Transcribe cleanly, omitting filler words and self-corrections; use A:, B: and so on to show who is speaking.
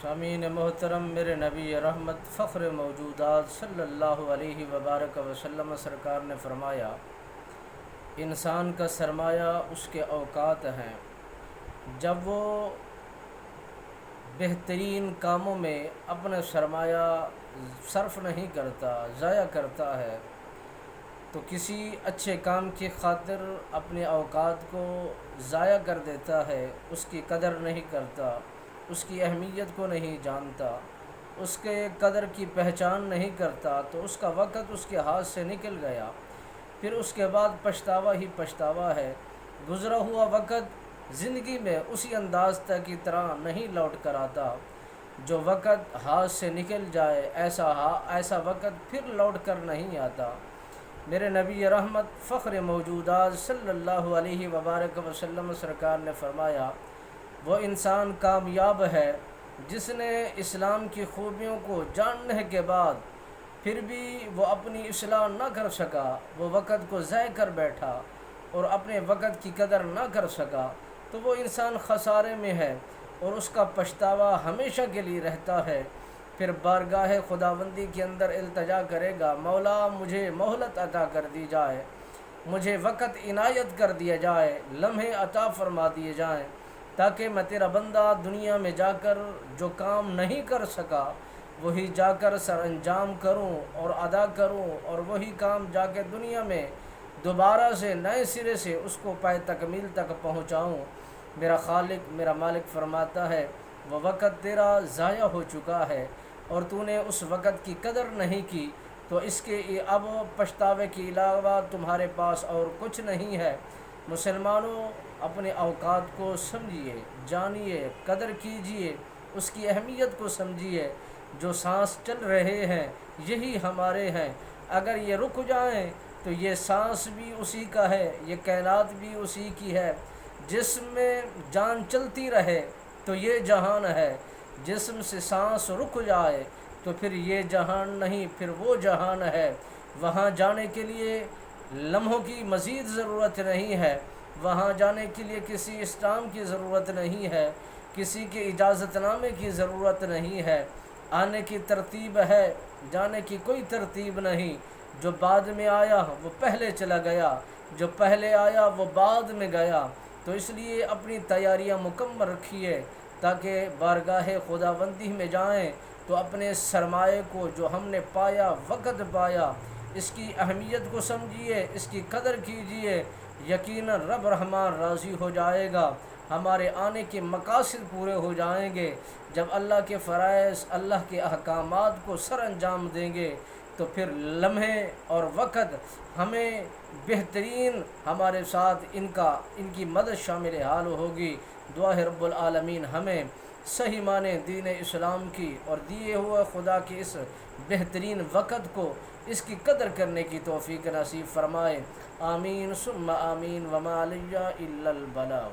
A: سامعین محترم، میرے نبی رحمت فخر موجودات صلی اللہ علیہ وبارک وسلم سرکار نے فرمایا، انسان کا سرمایہ اس کے اوقات ہیں۔ جب وہ بہترین کاموں میں اپنا سرمایہ صرف نہیں کرتا، ضائع کرتا ہے، تو کسی اچھے کام کی خاطر اپنے اوقات کو ضائع کر دیتا ہے، اس کی قدر نہیں کرتا، اس کی اہمیت کو نہیں جانتا، اس کے قدر کی پہچان نہیں کرتا، تو اس کا وقت اس کے ہاتھ سے نکل گیا، پھر اس کے بعد پچھتاوا ہی پچھتاوا ہے۔ گزرا ہوا وقت زندگی میں اسی انداز تک کی طرح نہیں لوٹ کر آتا۔ جو وقت ہاتھ سے نکل جائے ایسا وقت پھر لوٹ کر نہیں آتا۔ میرے نبی رحمت فخر موجودات صلی اللہ علیہ وبارک وسلم سرکار نے فرمایا، وہ انسان کامیاب ہے جس نے اسلام کی خوبیوں کو جاننے کے بعد پھر بھی وہ اپنی اصلاح نہ کر سکا، وہ وقت کو ضائع کر بیٹھا اور اپنے وقت کی قدر نہ کر سکا، تو وہ انسان خسارے میں ہے اور اس کا پچھتاوا ہمیشہ کے لیے رہتا ہے۔ پھر بارگاہ خداوندی کے اندر التجا کرے گا، مولا مجھے مہلت عطا کر دی جائے، مجھے وقت عنایت کر دیا جائے، لمحے عطا فرما دیے جائیں، تاکہ میں تیرا بندہ دنیا میں جا کر جو کام نہیں کر سکا وہی جا کر سر انجام کروں اور ادا کروں، اور وہی کام جا کے دنیا میں دوبارہ سے نئے سرے سے اس کو پائے تکمیل تک پہنچاؤں۔ میرا خالق میرا مالک فرماتا ہے، وہ وقت تیرا ضائع ہو چکا ہے اور تو نے اس وقت کی قدر نہیں کی، تو اس کے اب پچھتاوے کے علاوہ تمہارے پاس اور کچھ نہیں ہے۔ مسلمانوں، اپنے اوقات کو سمجھیے، جانیے، قدر کیجیے، اس کی اہمیت کو سمجھیے۔ جو سانس چل رہے ہیں یہی ہمارے ہیں، اگر یہ رک جائیں تو یہ سانس بھی اسی کا ہے، یہ کائنات بھی اسی کی ہے۔ جسم میں جان چلتی رہے تو یہ جہان ہے، جسم سے سانس رک جائے تو پھر یہ جہان نہیں، پھر وہ جہان ہے۔ وہاں جانے کے لیے لمحوں کی مزید ضرورت نہیں ہے، وہاں جانے کے لیے کسی اسٹامپ کی ضرورت نہیں ہے، کسی کے اجازت نامے کی ضرورت نہیں ہے۔ آنے کی ترتیب ہے، جانے کی کوئی ترتیب نہیں۔ جو بعد میں آیا وہ پہلے چلا گیا، جو پہلے آیا وہ بعد میں گیا۔ تو اس لیے اپنی تیاریاں مکمل رکھیے تاکہ بارگاہ خداوندی میں جائیں تو اپنے سرمایے کو جو ہم نے پایا، وقت پایا، اس کی اہمیت کو سمجھیے، اس کی قدر کیجیے۔ یقیناً رب رحمان راضی ہو جائے گا، ہمارے آنے کے مقاصد پورے ہو جائیں گے۔ جب اللہ کے فرائض، اللہ کے احکامات کو سر انجام دیں گے تو پھر لمحے اور وقت ہمیں بہترین ہمارے ساتھ ان کی مدد شامل حال ہوگی۔ دعا ہے رب العالمین ہمیں صحیح معنی دین اسلام کی اور دیے ہوئے خدا کے اس بہترین وقت کو، اس کی قدر کرنے کی توفیق نصیب فرمائے۔ آمین ثم آمین، وما علیہ الا البلاغ۔